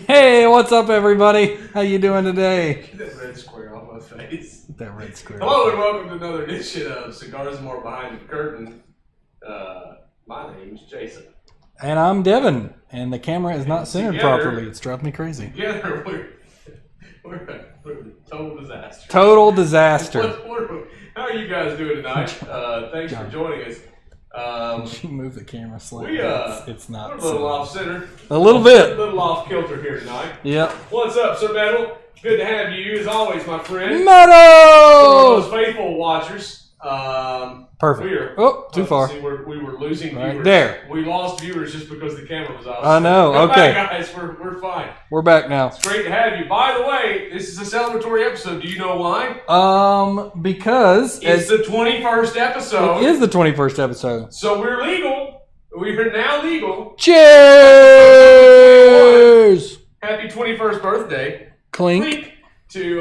Hey, what's up, everybody? How you doing today? Get that red square off my face. Get that red square. Hello and welcome to another edition of Cigarsandmore Behind the Curtain. My name's Jason. And I'm Devin, and the camera is not centered Together- properly. It's driving me crazy. Together we're a total disaster. Total disaster. How are you guys doing tonight? Thanks for joining us. You move the camera slightly. It's not. We're a little off center. A little bit. A little off kilter here tonight. Yep. What's up, Sir Metal? Good to have you as always, my friend. Metal! Those faithful watchers. Perfect. Too far. See, we were losing viewers. Right there. We lost viewers just because the camera was off. I know. Come Okay. back, guys. We're fine. We're back now. It's great to have you. By the way, this is a celebratory episode. Do you know why? Because It's the 21st episode. it is the 21st episode. So we're legal. We are now legal. Cheers! Happy 21st birthday. Clink. To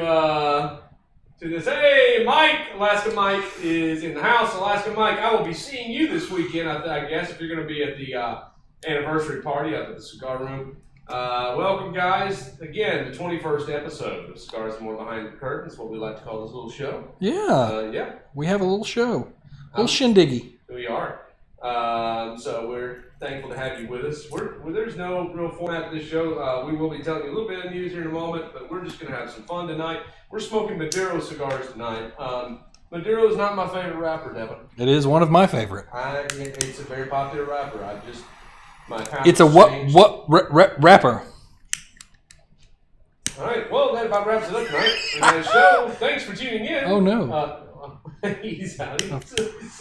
this. Hey, Mike. Alaska Mike is in the house. Alaska Mike, I will be seeing you this weekend, I guess, if you're going to be at the anniversary party up at the cigar room. Welcome, guys. Again, the 21st episode of Cigarsandmore Behind the Curtain is what we like to call this little show. Yeah. Yeah. We have a little show. A little shindiggy. We are. So we're thankful to have you with us. There's no real format to this show. We will be telling you a little bit of news here in a moment, but we're just going to have some fun tonight. We're smoking Maduro cigars tonight. Maduro is not my favorite wrapper, Devin. It is one of my favorite. It's a very popular wrapper. It's a wrapper. All right. Well, that about wraps it up tonight for the show. Thanks for tuning in. Oh no. He's out. I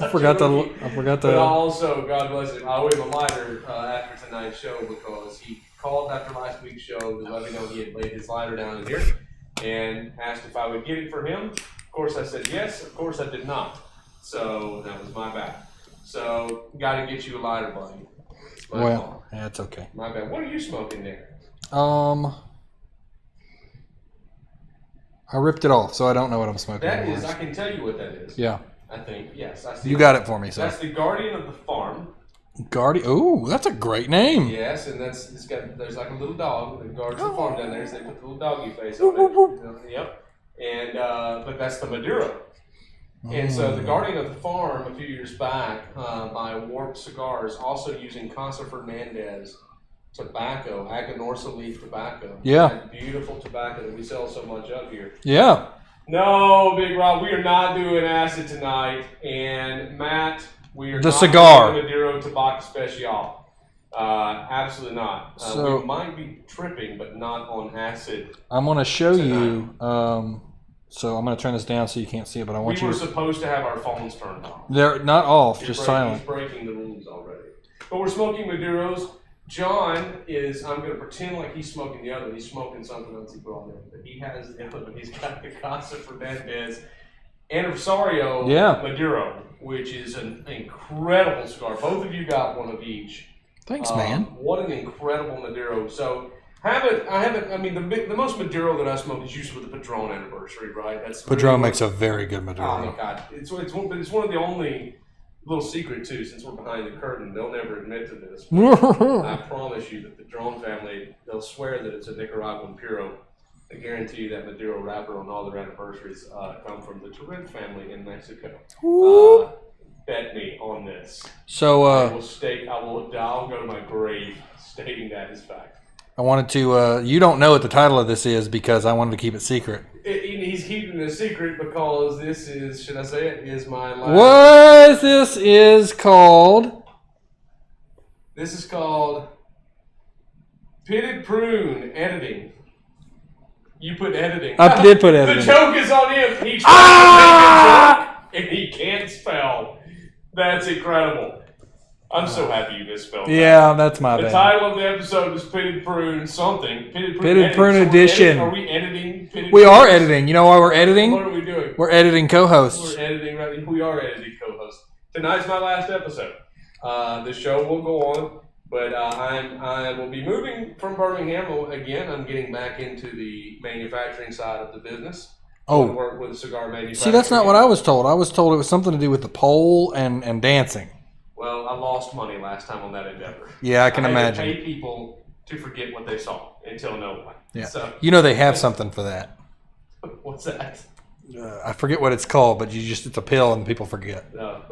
forgot to. But also, God bless him, I owe him a lighter after tonight's show because he called after last week's show to let me know he had laid his lighter down in here and asked if I would get it for him. Of course, I said yes. Of course, I did not. So that was my bad. So, got to get you a lighter, buddy. Well, yeah, it's okay. My bad. What are you smoking there? I ripped it off, so I don't know what I'm smoking. That is, I can tell you what that is. Yeah. I think, yes. I see. You got it for me, so. That's the Guardian of the Farm. Guardian. Ooh, that's a great name. Yes, and there's like a little dog that guards the farm down there, so they put the little doggy face on it. Yep. And but that's the Maduro. And so the Guardian of the Farm a few years back by Warped Cigars, also using Casa Fernandez tobacco, Aganorsa leaf tobacco. Yeah. That beautiful tobacco that we sell so much of here. Yeah. No, Big Rob, we are not doing acid tonight. And Matt, we are the not cigar. doing Maduro Tobacco Special. Absolutely not. So, we might be tripping, but not on acid. I'm going to show tonight. you. So I'm going to turn this down so you can't see it, but I want you. We were supposed to have our phones turned off. They're not off, just silent. He's breaking the rules already. But we're smoking Maduros. John is, I'm going to pretend like he's smoking the other. He's smoking something else he brought in. But he has the other. He's got the Casa Fernandez Aniversario Maduro, which is an incredible cigar. Both of you got one of each. Thanks, man. What an incredible Maduro. So, the most Maduro that I smoked is usually with the Padron anniversary, right? Padron makes a very good Maduro. Oh, my God. It's one of the only little secret, too, since we're behind the curtain. They'll never admit to this. I promise you that the Padron family, they'll swear that it's a Nicaraguan Puro. I guarantee you that Maduro wrapper on all their anniversaries come from the Torrent family in Mexico. Bet me on this. So I'll go to my grave stating that as fact. I wanted to. You don't know what the title of this is because I wanted to keep it secret. He's keeping it a secret because this is, should I say it, is my last. What this is called? This is called Pitted Prune Editing. You put editing. I did put editing. The joke is on him. He tried to make a joke and he can't spell. That's incredible. I'm so happy you misspelled that. Yeah, that's my bad. The title of the episode is Pitted Prune something. Pitted Prune Edition. Are we editing? We are editing. You know why we're editing? What are we doing? We're editing co-hosts. We're editing. Right? We are editing co-hosts. Tonight's my last episode. The show will go on, but I will be moving from Birmingham again. I'm getting back into the manufacturing side of the business. Oh, work with cigar manufacturing. See, that's not what I was told. I was told it was something to do with the pole and dancing. Well, I lost money last time on that endeavor. Yeah, I can had imagine. to pay people to forget what they saw and tell no one. Yeah. So, they have something for that. what's that? I forget what it's called, but it's a pill and people forget. No,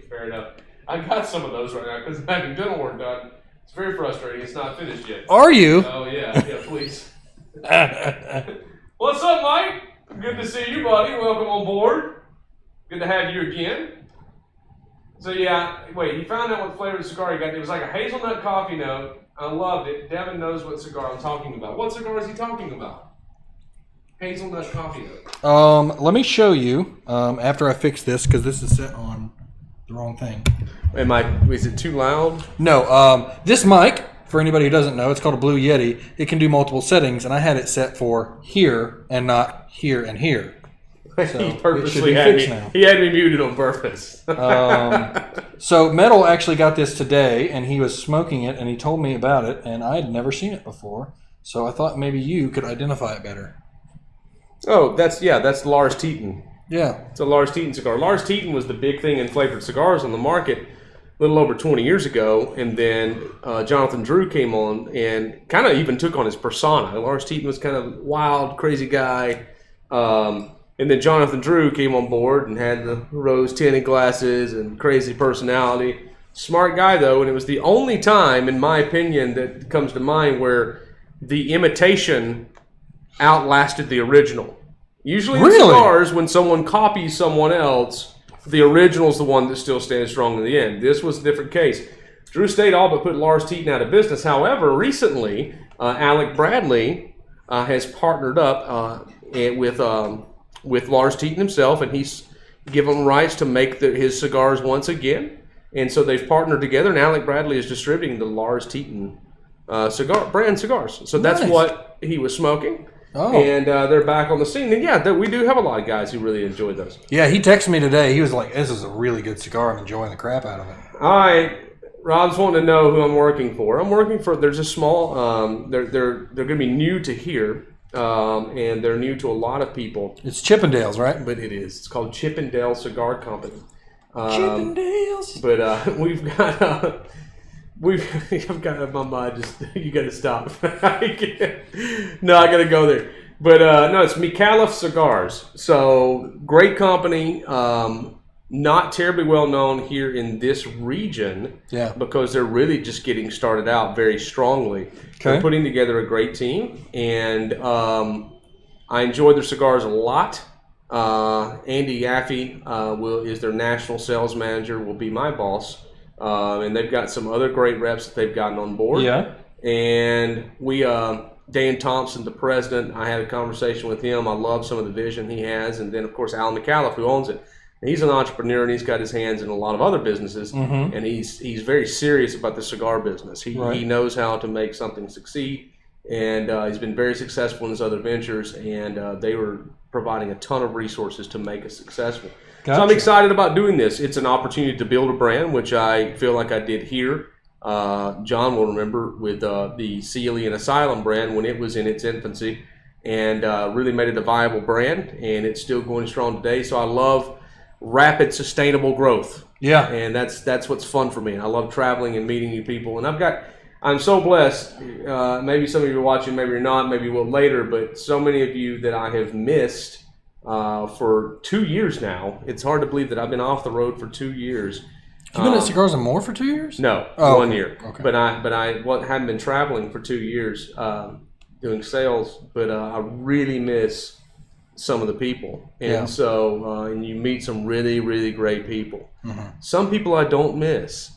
fair enough. I got some of those right now because I'm having dental work done. It's very frustrating. It's not finished yet. Are you? Oh, yeah, please. What's up, Mike? Good to see you, buddy. Welcome on board. Good to have you again. So, wait, he found out what flavored cigar he got. It was like a hazelnut coffee note. I loved it. Devin knows what cigar I'm talking about. What cigar is he talking about? Hazelnut coffee note. Let me show you after I fix this because this is set on the wrong thing. Is it too loud? No, this mic, for anybody who doesn't know, it's called a Blue Yeti. It can do multiple settings, and I had it set for here and not here and here. So he purposely had me muted on purpose. So Metal actually got this today, and he was smoking it, and he told me about it, and I had never seen it before. So I thought maybe you could identify it better. Oh, that's Lars Teton. Yeah. It's a Lars Teton cigar. Lars Teton was the big thing in flavored cigars on the market a little over 20 years ago, and then Jonathan Drew came on and kind of even took on his persona. Lars Teton was kind of wild, crazy guy. And then Jonathan Drew came on board and had the rose tinted glasses and crazy personality. Smart guy, though, and it was the only time, in my opinion, that comes to mind where the imitation outlasted the original. Usually in cigars, when someone copies someone else, the original's the one that still stands strong in the end. This was a different case. Drew stayed all but put Lars Teton out of business. However, recently, Alec Bradley has partnered up with Lars Teton himself, and he's given him rights to make his cigars once again. And so they've partnered together, and Alec Bradley is distributing the Lars Teton brand cigars. So that's what he was smoking. Oh. And they're back on the scene. And we do have a lot of guys who really enjoy those. Yeah, he texted me today. He was like, "This is a really good cigar. I'm enjoying the crap out of it." All right. Rob's wanting to know who I'm working for. I'm working for, there's a small, they're going to be new to here. And they're new to a lot of people. It's Chippendales, right? But it is. It's called Chippendale Cigar Company. Chippendales. But we've got I've got my mind just. You got to stop. No, I got to go there. But no, it's McAuliffe Cigars. So great company. Not terribly well known here in this region. Yeah. Because they're really just getting started out very strongly. Okay. They're putting together a great team, and I enjoy their cigars a lot. Andy Yaffe is their national sales manager, will be my boss. And they've got some other great reps that they've gotten on board. Yeah. And we, Dan Thompson, the president, I had a conversation with him. I love some of the vision he has. And then, of course, Alan McAuliffe, who owns it. He's an entrepreneur, and he's got his hands in a lot of other businesses. Mm-hmm. And he's very serious about the cigar business. He knows how to make something succeed. And he's been very successful in his other ventures. And they were providing a ton of resources to make it successful. Gotcha. So I'm excited about doing this. It's an opportunity to build a brand, which I feel like I did here. John will remember with the Sealy and Asylum brand when it was in its infancy, and really made it a viable brand, and it's still going strong today. So I love rapid, sustainable growth. Yeah. And that's what's fun for me. I love traveling and meeting new people. And I'm so blessed. Maybe some of you are watching, maybe you're not, maybe you will later, but so many of you that I have missed for 2 years now. It's hard to believe that I've been off the road for 2 years. You've been at Cigarsandmore for 2 years? No, 1 year. Okay. But I haven't been traveling for 2 years doing sales. But I really miss some of the people, and so and you meet some really, really great people. Mm-hmm. Some people I don't miss.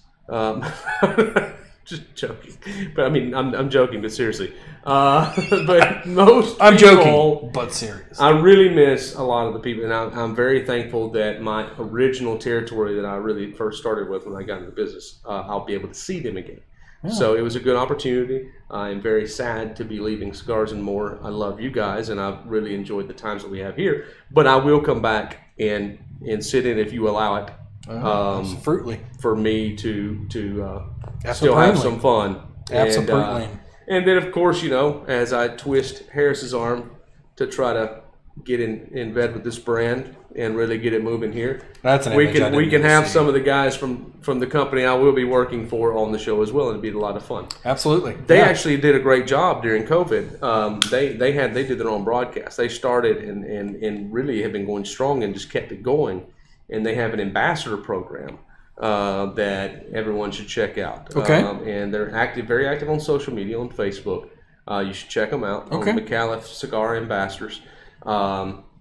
Just joking, but I mean I'm joking, but seriously. But most I'm joking, but serious. I really miss a lot of the people, and I'm very thankful that my original territory that I really first started with when I got into the business, I'll be able to see them again. Yeah. So it was a good opportunity. I'm very sad to be leaving Cigarsandmore. I love you guys, and I've really enjoyed the times that we have here. But I will come back and sit in if you allow it. Absolutely. For me to still have some fun. Absolutely. And then, of course, as I twist Harris's arm to try to get in bed with this brand and really get it moving here. That's an we image I can didn't we can even have see. some of the guys from the company I will be working for on the show as well, and it'd be a lot of fun. Absolutely. They actually did a great job during COVID. They did their own broadcast. They started and really have been going strong and just kept it going. And they have an ambassador program that everyone should check out. Okay. And they're very active on social media, on Facebook. You should check them out. Okay. On McAuliffe Cigar Ambassadors.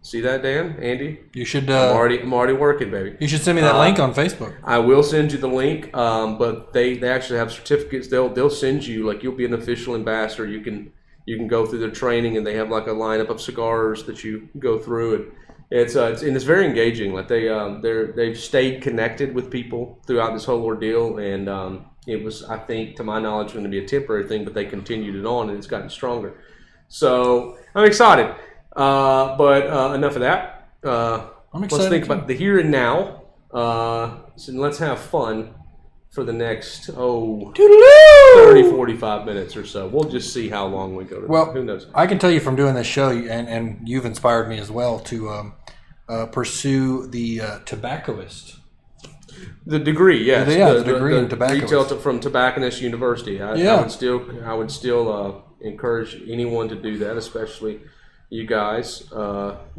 See that, Dan? Andy? You should. I'm already working, baby. You should send me that link on Facebook. I will send you the link, but they actually have certificates. They'll send you, like, you'll be an official ambassador. You can go through their training, and they have like a lineup of cigars that you go through, and it's very engaging. Like they've stayed connected with people throughout this whole ordeal, and it was, I think, to my knowledge, going to be a temporary thing, but they continued it on, and it's gotten stronger. So I'm excited. But enough of that. I'm excited. Let's think about the here and now. So let's have fun for the next 30, 45 minutes or so. We'll just see how long we go to. Well, who knows? I can tell you from doing this show, and you've inspired me as well to pursue the tobaccoist. The degree, yes. The degree in tobacco. Retail from Tobacconist University. I would still encourage anyone to do that, especially you guys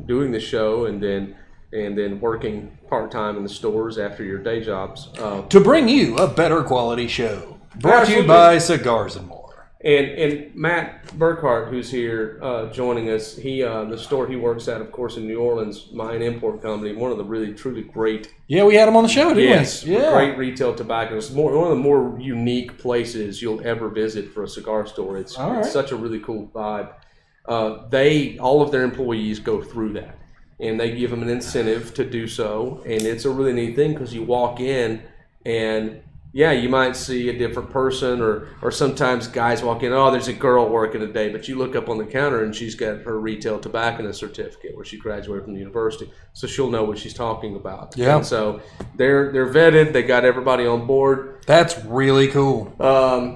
doing the show and then working part-time in the stores after your day jobs. To bring you a better quality show. Brought to you by Cigars and More. And Matt Burkhart, who's here joining us, the store he works at, of course, in New Orleans, Mine Import Company, one of the really, truly great... Yeah, we had him on the show, didn't we? Yes, yeah. Great retail tobaccos. One of the more unique places you'll ever visit for a cigar store. It's such a really cool vibe. All of their employees go through that, and they give them an incentive to do so, and it's a really neat thing because you walk in and you might see a different person, or sometimes guys walk in, there's a girl working today, but you look up on the counter and she's got her retail tobacconist certificate where she graduated from the university, so she'll know what she's talking about. Yeah. And so they're vetted, they got everybody on board. That's really cool.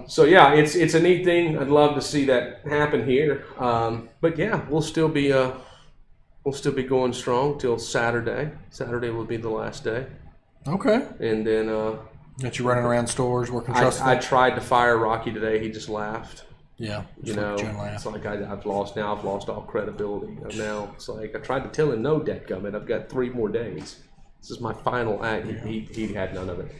So yeah, it's a neat thing. I'd love to see that happen here. But yeah, we'll still be going strong till Saturday. Saturday will be the last day. Okay. And then got you running around stores working trustful. I tried to fire Rocky today. He just laughed. Yeah. It's like I've lost all credibility. Now it's like I tried to tell him no, dadgummit. I've got 3 more days. This is my final act. He had none of it.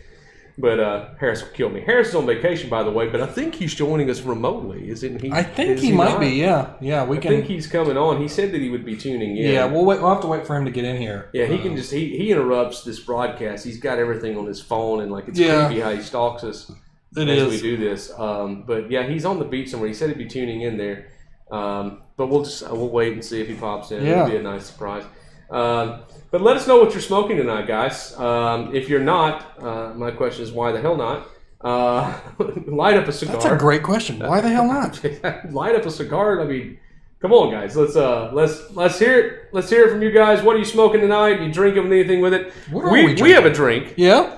But Harris will kill me. Harris is on vacation, by the way, but I think he's joining us remotely, isn't he? I think he might be, yeah. Yeah, I think he's coming on. He said that he would be tuning in. Yeah, we'll have to wait for him to get in here. Yeah, he can just, he interrupts this broadcast. He's got everything on his phone, and like it's creepy how he stalks us as we do this. But yeah, he's on the beach somewhere. He said he'd be tuning in there. But we'll wait and see if he pops in. Yeah. It'll be a nice surprise. But let us know what you're smoking tonight, guys. If you're not, my question is why the hell not? Light up a cigar. That's a great question. Why the hell not? Light up a cigar. I mean, come on, guys. Let's hear it. Let's hear it from you guys. What are you smoking tonight? You drinking anything with it? We have a drink. Yeah.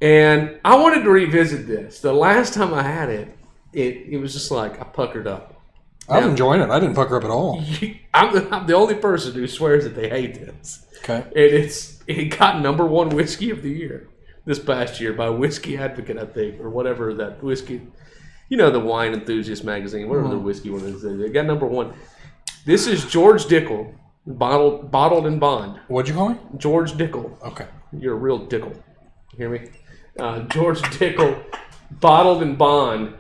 And I wanted to revisit this. The last time I had it, it was just like I puckered up. I'm enjoying it. I didn't pucker up at all. I'm the only person who swears that they hate this. Okay. And it got #1 whiskey of the year this past year by Whiskey Advocate, I think, or whatever that whiskey, the Wine Enthusiast magazine, whatever the whiskey one is. It got #1. This is George Dickel, bottled in bond. What'd you call me? George Dickel. Okay. You're a real Dickel. You hear me? George Dickel, bottled in bond,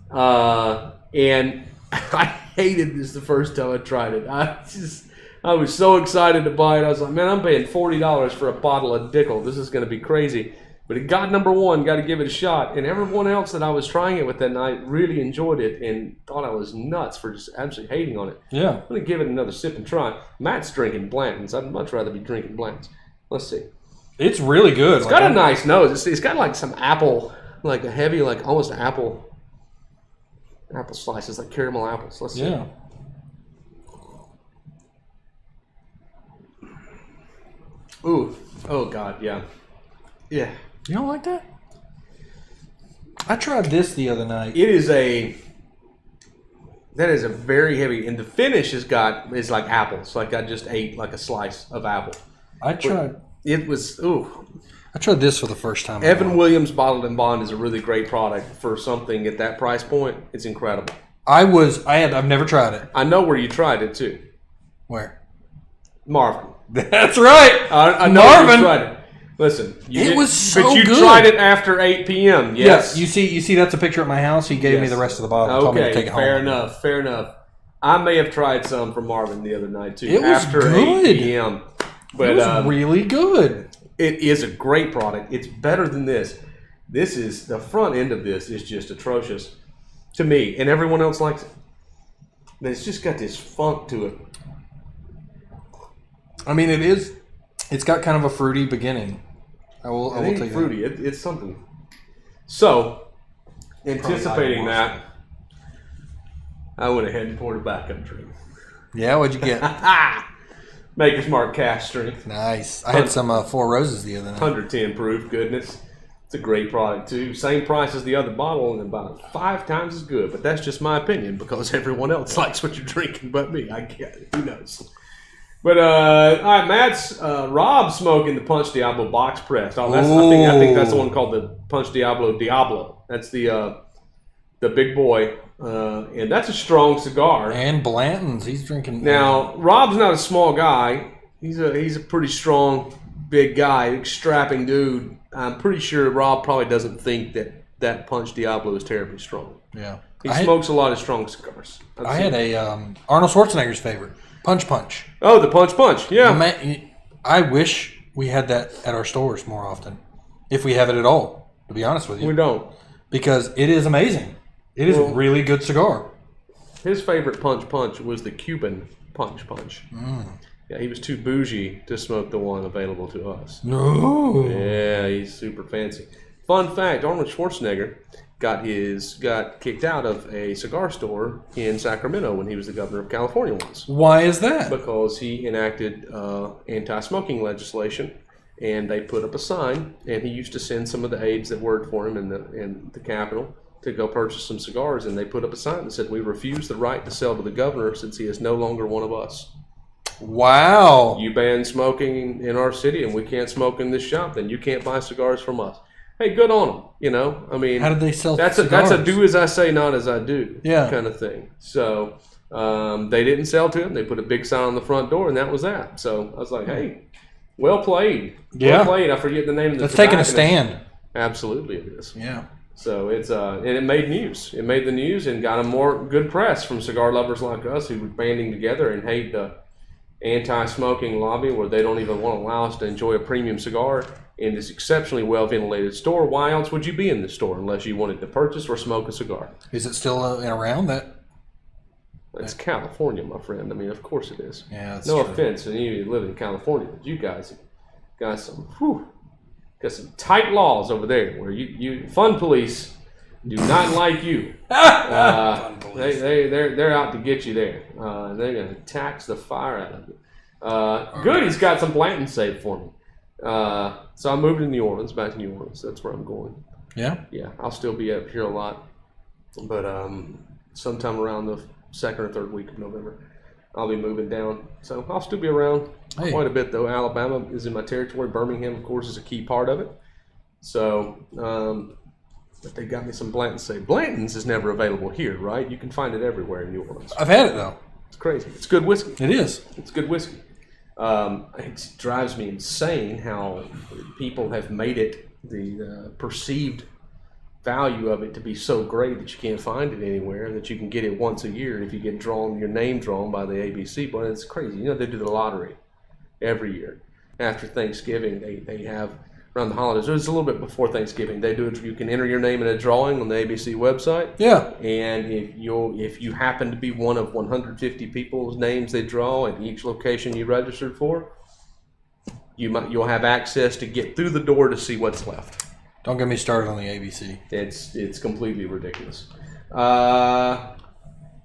and I hated this the first time I tried it. I was so excited to buy it. I was like, man, I'm paying $40 for a bottle of Dickel. This is going to be crazy. But it got #1. Got to give it a shot. And everyone else that I was trying it with that night really enjoyed it and thought I was nuts for just absolutely hating on it. Yeah. I'm going to give it another sip and try. Matt's drinking Blanton's. I'd much rather be drinking Blanton's. Let's see. It's really good. It's got a nice nose. It's got like some apple, like a heavy, like almost apple slices, like caramel apples. Let's see. Yeah. Ooh. Oh, God, yeah. Yeah. You don't like that? I tried this the other night. It is That is a very heavy, and the finish is like apples. Like I just ate like a slice of apple. I tried. It was I tried this for the first time. Evan Williams Bottled and Bond is a really great product for something at that price point. It's incredible. I've never tried it. I know where you tried it too. Where? Marvin. That's right. I know Marvin. you tried it. Listen, it was so but you good. tried it after 8 p.m. Yes. Yeah, you see that's a picture at my house. He gave me the rest of the bottle. Told me to take it home. Fair enough. I may have tried some from Marvin the other night too. It was after good. 8 p.m. But it was really good. It is a great product. It's better than this. This is the front end of this is just atrocious to me, and everyone else likes it. But it's just got this funk to it. I mean, it's got kind of a fruity beginning. I will take fruity. It's something. So, anticipating that, I went ahead and poured a backup drink. Yeah, what'd you get? Maker's Mark Cask Strength. Nice. I had some Four Roses the other night. 110 proof goodness. It's a great product too. Same price as the other bottle and about 5 times as good. But that's just my opinion because everyone else likes what you're drinking but me. I get it. Who knows? But all right, Matt's Rob smoking the Punch Diablo box press. I think that's the one called the Punch Diablo. That's the big boy, and that's a strong cigar. And Blanton's, he's drinking. Now Rob's not a small guy. He's a pretty strong, big guy, strapping dude. I'm pretty sure Rob probably doesn't think that Punch Diablo is terribly strong. Yeah, he smokes a lot of strong cigars. I had a Arnold Schwarzenegger's favorite. Punch. Oh, the Punch. Yeah. I wish we had that at our stores more often. If we have it at all, to be honest with you. We don't. Because it is amazing. It is a really good cigar. His favorite Punch was the Cuban Punch. Yeah, he was too bougie to smoke the one available to us. No. Yeah, he's super fancy. Fun fact, Arnold Schwarzenegger got kicked out of a cigar store in Sacramento when he was the governor of California once. Why is that? Because he enacted anti-smoking legislation, and they put up a sign, and he used to send some of the aides that worked for him in the Capitol to go purchase some cigars, and they put up a sign that said, "We refuse the right to sell to the governor since he is no longer one of us." Wow. You ban smoking in our city, and we can't smoke in this shop, then you can't buy cigars from us. Hey, good on them. You know, I mean, how did they sell that's cigars? That's a do as I say, not as I do kind of thing. So they didn't sell to him. They put a big sign on the front door, and that was that. So I was like, hey, well played. Yeah. Well played. I forget the name of the That's taking a stand. Absolutely it is. Yeah. So it's and it made news. It made the news and got a more good press from cigar lovers like us who were banding together and hate the anti-smoking lobby where they don't even want to allow us to enjoy a premium cigar in this exceptionally well-ventilated store. Why else would you be in this store unless you wanted to purchase or smoke a cigar? Is it still around that? It's California, my friend. I mean, of course it is. Yeah, that's no true. offense, and you live in California, but you guys got some tight laws over there where you fun police do not like you. Fun police. They're out to get you there. They're gonna tax the fire out of you. Good, he's got some Blanton saved for me. So I moved to New Orleans, back to New Orleans. That's where I'm going. Yeah? Yeah, I'll still be up here a lot. But sometime around the 2nd or 3rd week of November, I'll be moving down. So I'll still be around quite a bit, though. Alabama is in my territory. Birmingham, of course, is a key part of it. So, but they got me some Blanton's saved. Blanton's is never available here, right? You can find it everywhere in New Orleans. I've had it, though. It's crazy. It's good whiskey. It is. It's good whiskey. It drives me insane how people have made it the perceived value of it to be so great that you can't find it anywhere, that you can get it once a year if you get your name drawn by the ABC. But it's crazy. You know, they do the lottery every year. After Thanksgiving, they have, around the holidays, it's a little bit before Thanksgiving, they do it. You can enter your name in a drawing on the ABC website. Yeah. And if you happen to be one of 150 people's names they draw at each location you registered for, you'll have access to get through the door to see what's left. Don't get me started on the ABC. It's completely ridiculous.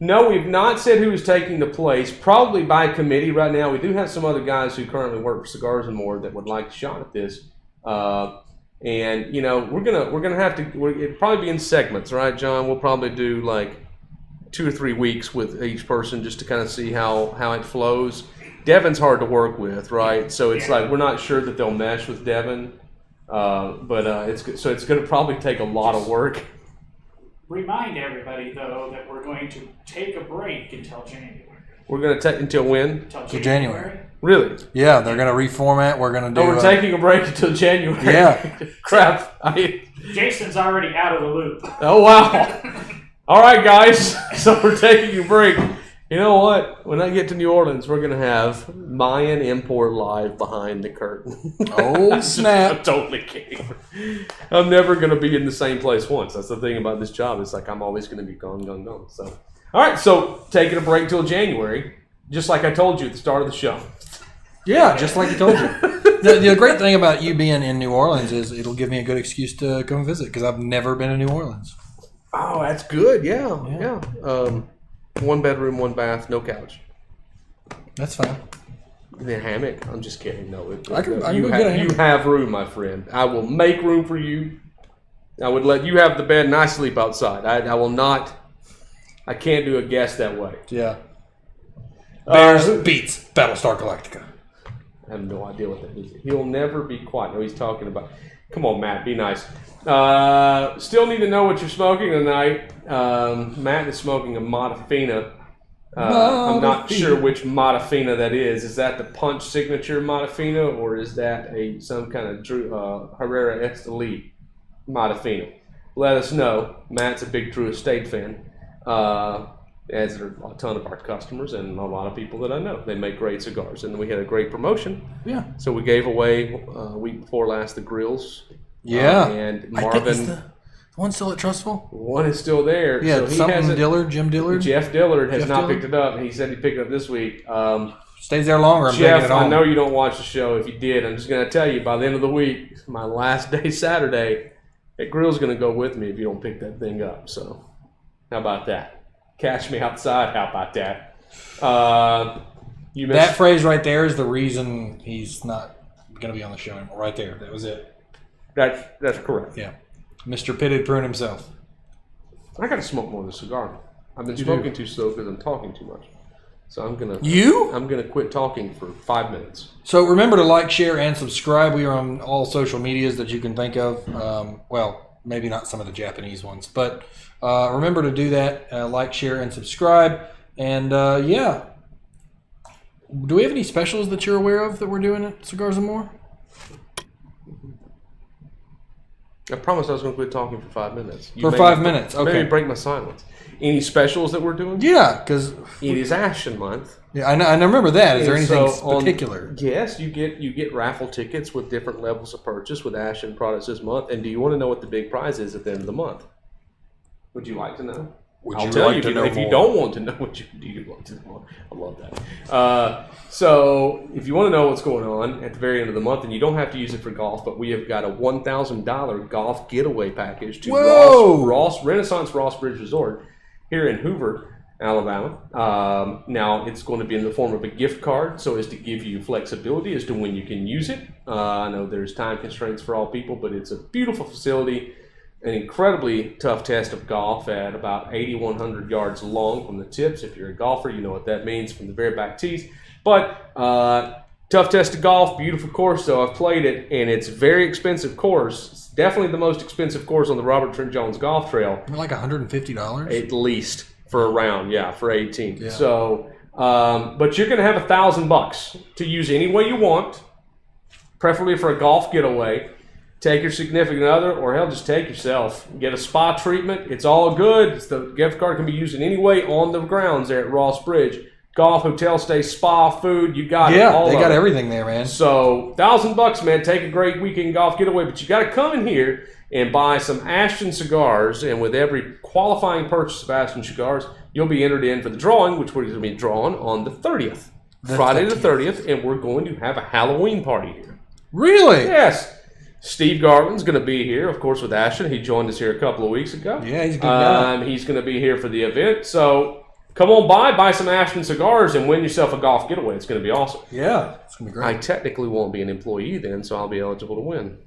No, we've not said who is taking the place. Probably by committee right now. We do have some other guys who currently work for Cigarsandmore that would like a shot at this. And you know, we're gonna have to. It'll probably be in segments, right, John? We'll probably do like 2 or 3 weeks with each person just to kind of see how it flows. Devon's hard to work with, right? So it's like we're not sure that they'll mesh with Devon, but it's going to probably take a lot of work. Remind everybody though that we're going to take a break until January. We're going to take until when? Until January. Really? Yeah, they're going to reformat. We're going to do. Oh, we're taking a break until January. Yeah. Crap. Jason's already out of the loop. Oh wow. All right, guys. So we're taking a break. You know what? When I get to New Orleans, we're going to have Mayan Import Live behind the curtain. Oh, snap. I'm totally kidding. I'm never going to be in the same place once. That's the thing about this job. It's like I'm always going to be gone. So, all right. So taking a break till January, just like I told you at the start of the show. Yeah, just like I told you. The great thing about you being in New Orleans is it'll give me a good excuse to come visit because I've never been to New Orleans. Oh, that's good. Yeah. 1 bedroom, 1 bath, no couch. That's fine. The hammock? I'm just kidding. No, you have room, my friend. I will make room for you. I would let you have the bed and I sleep outside. I will not. I can't do a guest that way. Yeah. Bears beats Battlestar Galactica. I have no idea what that is. He'll never be quiet. No, he's talking about. Come on, Matt. Be nice. Still need to know what you're smoking tonight. Matt is smoking a Matafina. I'm not sure which Matafina that is. Is that the Punch Signature Matafina, or is that some kind of Herrera Esteli Matafina? Let us know. Matt's a big Drew Estate fan, as are a ton of our customers and a lot of people that I know. They make great cigars, and we had a great promotion. Yeah. So we gave away week before last the grills. Yeah. And I Marvin. think the one still at Trustful? One is still there. Yeah, so he something Dillard, Jim Dillard. Jeff Dillard has not picked it up. He said he'd pick it up this week. Stays there longer. I'm Jeff, taking it home. I know you don't watch the show. If you did, I'm just going to tell you, by the end of the week, my last day Saturday, that grill's going to go with me if you don't pick that thing up. So how about that? Catch me outside. How about that? That phrase right there is the reason he's not going to be on the show anymore. Right there. That was it. That's correct. Yeah. Mr. Pitted Prune himself. I got to smoke more of the cigar. I've been smoking too slow because I'm talking too much. So I'm gonna quit talking for 5 minutes. So remember to like, share, and subscribe. We are on all social medias that you can think of. Well, maybe not some of the Japanese ones, but remember to do that. Like, share, and subscribe. And yeah. Do we have any specials that you're aware of that we're doing at Cigars and More? I promised I was going to quit talking for 5 minutes. For 5 minutes, okay. Maybe break my silence. Any specials that we're doing? Yeah, because it is Ashen Month. Yeah, I remember that. Is there anything particular? Yes, you get raffle tickets with different levels of purchase with Ashen products this month. And do you want to know what the big prize is at the end of the month? Would you like to know? I'll tell you if you don't want to know what you want to know. I love that. So if you want to know what's going on at the very end of the month, and you don't have to use it for golf, but we have got a $1,000 golf getaway package to Renaissance Ross Bridge Resort here in Hoover, Alabama. Now it's going to be in the form of a gift card, so as to give you flexibility as to when you can use it. I know there's time constraints for all people, but it's a beautiful facility. An incredibly tough test of golf at about 8,100 yards long from the tips. If you're a golfer, you know what that means from the very back tees. But tough test of golf, beautiful course. So I've played it, and it's a very expensive course. It's definitely the most expensive course on the Robert Trent Jones Golf Trail. Like $150? At least for a round, yeah, for 18. Yeah. So, but you're going to have $1,000 to use any way you want, preferably for a golf getaway. Take your significant other, or hell, just take yourself. Get a spa treatment. It's all good. The gift card can be used in any way on the grounds there at Ross Bridge. Golf, hotel stay, spa, food, you got it. Yeah, they got everything there, man. So, $1,000, man. Take a great weekend golf getaway, but you got to come in here and buy some Ashton cigars, and with every qualifying purchase of Ashton cigars, you'll be entered in for the drawing, which we're going to be drawn on the 30th. Friday the 30th, and we're going to have a Halloween party here. Really? Yes. Steve Garland's going to be here, of course, with Ashton. He joined us here a couple of weeks ago. Yeah, he's a good guy. He's going to be here for the event. So come on buy some Ashton cigars, and win yourself a golf getaway. It's going to be awesome. Yeah, it's going to be great. I technically won't be an employee then, so I'll be eligible to win.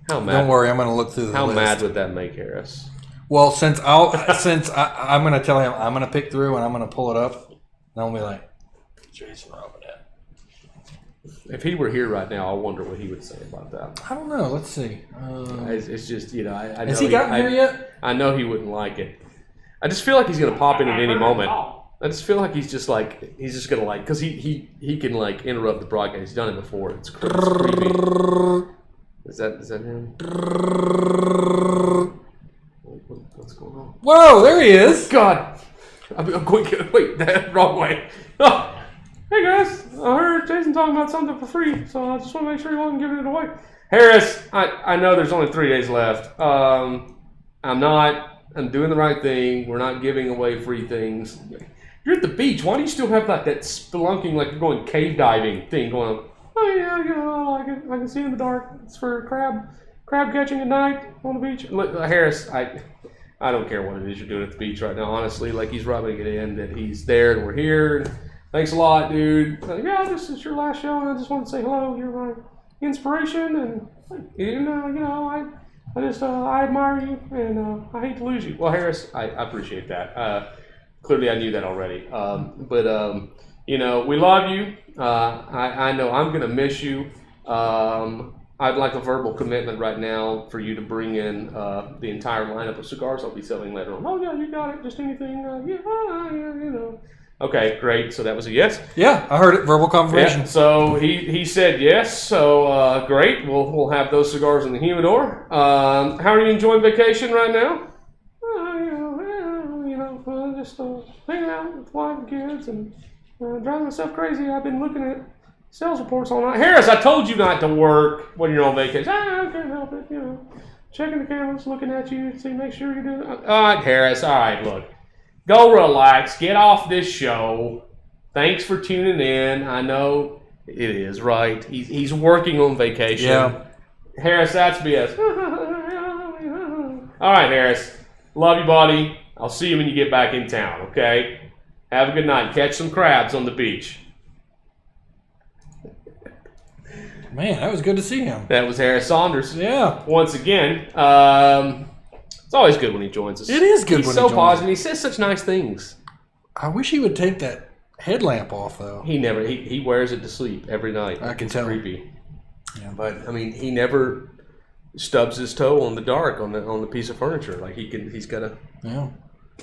How mad? Don't worry, I'm going to look through the list. How mad would that make Harris? Well, since I'm going to tell him I'm going to pick through and I'm going to pull it up, and I'll be like, Jason Robinette. If he were here right now, I wonder what he would say about that. I don't know. Let's see. It's just, I know has he gotten here yet? I know he wouldn't like it. I just feel like he's going to pop in at any moment. I just feel like he's just going to like, because he can like interrupt the broadcast. He's done it before. It's creepy. Is that him? What's going on? Whoa, there he is. God. I'm quick. Wait, that wrong way. Oh. Hey guys, I heard Jason talking about something for free, so I just want to make sure you wasn't giving it away. Harris, I know there's only 3 days left. I'm doing the right thing. We're not giving away free things. You're at the beach. Why do you still have like that spelunking, like you're going cave diving thing going on? Oh yeah, I can see in the dark. It's for crab catching at night on the beach. Look, Harris, I don't care what it is you're doing at the beach right now. Honestly, like he's rubbing it in that he's there and we're here. Thanks a lot, dude. Yeah, this is your last show, and I just want to say hello. You're my inspiration, and I admire you, and I hate to lose you. Well, Harris, I appreciate that. Clearly, I knew that already. We love you. I know I'm gonna miss you. I'd like a verbal commitment right now for you to bring in the entire lineup of cigars I'll be selling later on. Oh yeah, you got it. Just anything. Okay, great. So that was a yes? Yeah, I heard it. Verbal confirmation. Yeah, so he said yes. So great. We'll have those cigars in the humidor. How are you enjoying vacation right now? Just hanging out with wife and kids and driving myself crazy. I've been looking at sales reports all night. Harris, I told you not to work when you're on vacation. I can't help it. Checking the cameras, looking at you, see, make sure you're doing it. All right, Harris. All right, look. Go relax. Get off this show. Thanks for tuning in. I know it is, right? He's working on vacation. Yeah. Harris, that's BS. All right, Harris. Love you, buddy. I'll see you when you get back in town, okay? Have a good night. Catch some crabs on the beach. Man, that was good to see him. That was Harris Saunders. Yeah. Once again, it's always good when he joins us. It is good when he joins us. He's so positive. He says such nice things. I wish he would take that headlamp off, though. He wears it to sleep every night. I can tell. Creepy. Yeah, but I mean, he never stubs his toe on the dark on the piece of furniture. Like he's got a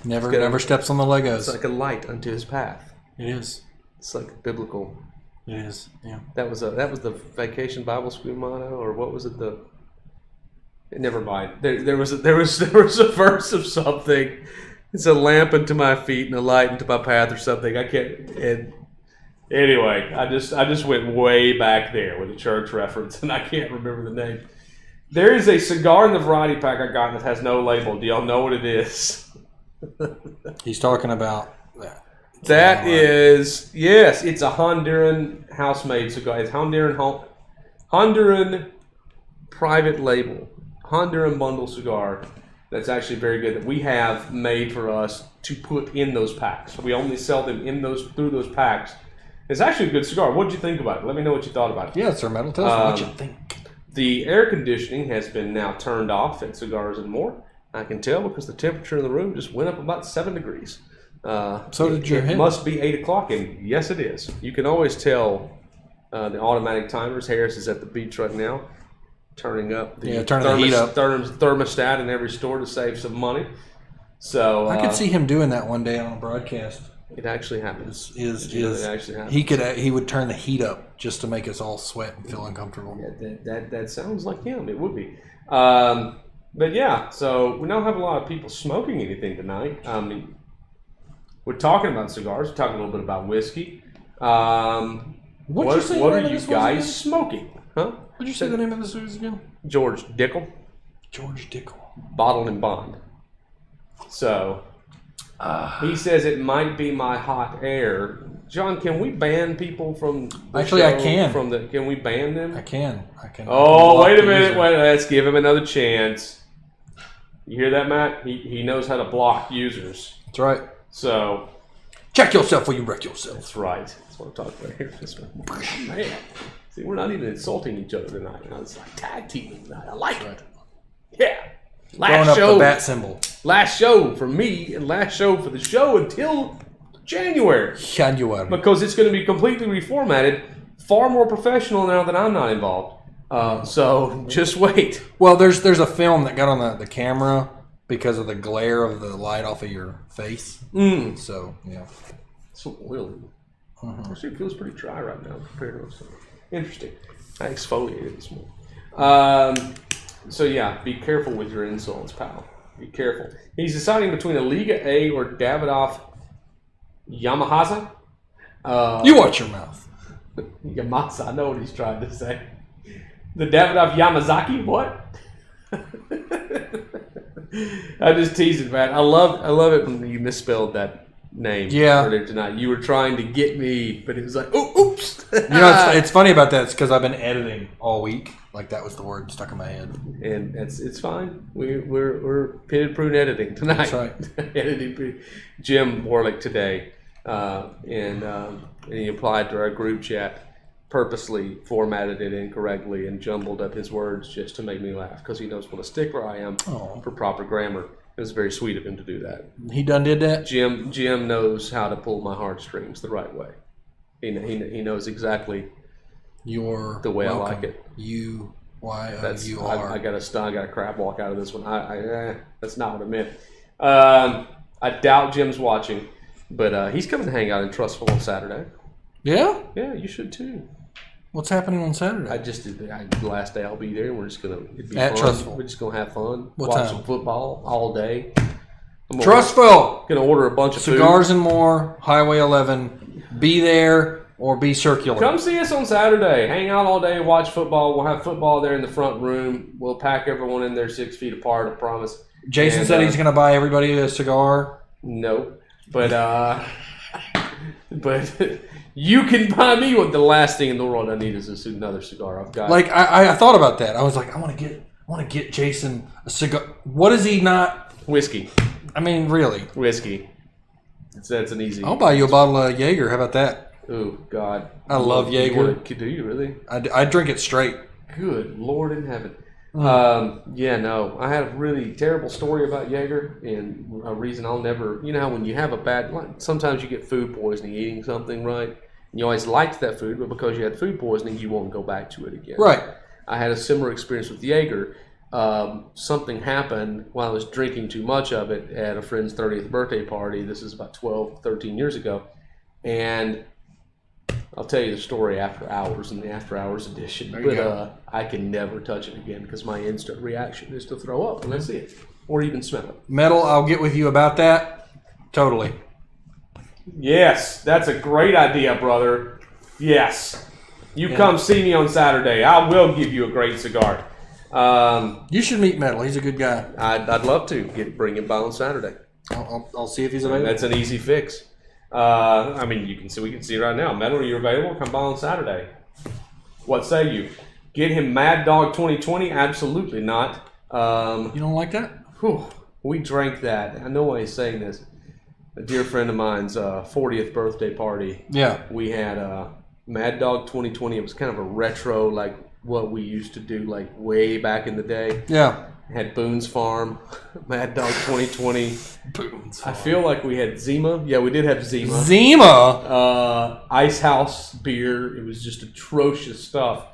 never steps on the Legos. It's like a light unto his path. It is. It's like biblical. It is. Yeah. That was the Vacation Bible School motto, or what was it? Never mind. There was a verse of something. It's a lamp unto my feet and a light unto my path, or something. I can't. And anyway, I just went way back there with a church reference, and I can't remember the name. There is a cigar in the variety pack I got that has no label. Do y'all know what it is? He's talking about that. That is, yes, it's a Honduran house-made cigar. It's Honduran private label, Honduran bundle cigar. That's actually very good that we have made for us to put in those packs. We only sell them through those packs. It's actually a good cigar. What did you think about it? Let me know what you thought about it. Yeah, Sir Metal, tell us what you think. The air conditioning has been now turned off at Cigarsandmore. I can tell because the temperature in the room just went up about 7 degrees. So did your head. It must be 8 o'clock, and yes, it is. You can always tell the automatic timers. Harris is at the beach right now, turning up the the heat up. Thermostat in every store to save some money. So I could see him doing that one day on a broadcast. It actually happens. It actually happens. He would turn the heat up just to make us all sweat and feel uncomfortable. Yeah, that sounds like him. It would be. But yeah, so we don't have a lot of people smoking anything tonight. We're talking about cigars. We're talking a little bit about whiskey. What are you guys smoking? Huh? What'd you say the name of this is again? George Dickel. George Dickel. Bottled and Bond. So he says it might be my hot air. John, can we ban people from the Actually, show? I can. Can we ban them? I can. Oh, wait a minute. Wait, let's give him another chance. You hear that, Matt? He knows how to block users. That's right. So check yourself before you wreck yourself. That's right. That's what I'm talking about here. This one. Man. See, we're not even insulting each other tonight. It's like tag teaming tonight. I like it. Yeah. Throwing up the bat symbol. Last show for me and last show for the show until January. Because it's going to be completely reformatted, far more professional now that I'm not involved. So just wait. Well, there's a film that got on the camera because of the glare of the light off of your face. So, yeah. So oily. Actually, it feels pretty dry right now compared to something. Interesting. I exfoliated this morning. So, yeah, be careful with your insults, pal. Be careful. He's deciding between a Liga A or Davidoff Yamahaza. You watch your mouth. Yamasa, I know what he's trying to say. The Davidoff Yamazaki, what? I'm just teasing, man. I love it when you misspelled that name earlier tonight. You were trying to get me, but it was like, oh, oops. It's funny about that. It's because I've been editing all week. Like that was the word stuck in my head. And it's fine. We're pitted prune editing tonight. That's right. Editing Jim Warlick today, and he applied to our group chat. Purposely formatted it incorrectly and jumbled up his words just to make me laugh because he knows what a stickler I am for proper grammar. It was very sweet of him to do that. He done did that? Jim knows how to pull my heartstrings the right way. He knows exactly the way welcome. I like it. You are. I got a crab walk out of this one. That's not what I meant. I doubt Jim's watching, but he's coming to hang out in Trustful on Saturday. Yeah? Yeah, you should too. What's happening on Saturday? The last day I'll be there. We're just gonna be fun. Trustful. We're just gonna have fun. What watch time? some football all day. Trustful. Gonna order a bunch of Cigarsandmore, Highway 11. Be there or be circular. Come see us on Saturday. Hang out all day, watch football. We'll have football there in the front room. We'll pack everyone in there 6 feet apart. I promise. Jason said he's gonna buy everybody a cigar. No, but you can buy me what the last thing in the world I need is another cigar. I've got. Like I thought about that. I was like, I want to get Jason a cigar. What is he not? Whiskey. I mean, really. Whiskey. That's an easy. I'll buy you a bottle of Jaeger. How about that? Oh God. I love Jaeger. Do you really? I drink it straight. Good Lord in heaven. Yeah, no. I had a really terrible story about Jaeger, and a reason I'll never. You know how when you have a bad, sometimes you get food poisoning eating something, right? And you always liked that food, but because you had food poisoning, you won't go back to it again. Right. I had a similar experience with Jaeger. Something happened while I was drinking too much of it at a friend's 30th birthday party. This is about 12, 13 years ago, and I'll tell you the story after hours in the after hours edition. But I can never touch it again because my instant reaction is to throw up when I see it or even smell it. Metal, I'll get with you about that. Totally. Yes, that's a great idea, brother. Yes. You come see me on Saturday. I will give you a great cigar. You should meet Metal. He's a good guy. I'd love to bring him by on Saturday. I'll see if he's available. That's an easy fix. I mean, we can see right now. Metal, are you available? Come by on Saturday. What say you? Get him Mad Dog 2020? Absolutely not. You don't like that? Whew, we drank that. I know why he's saying this. A dear friend of mine's 40th birthday party. Yeah. We had Mad Dog 2020. It was kind of a retro, like what we used to do, like way back in the day. Yeah. Had Boone's Farm, Mad Dog 2020. Boone's Farm. I feel like we had Zima. Yeah, we did have Zima. Zima? Ice House beer. It was just atrocious stuff.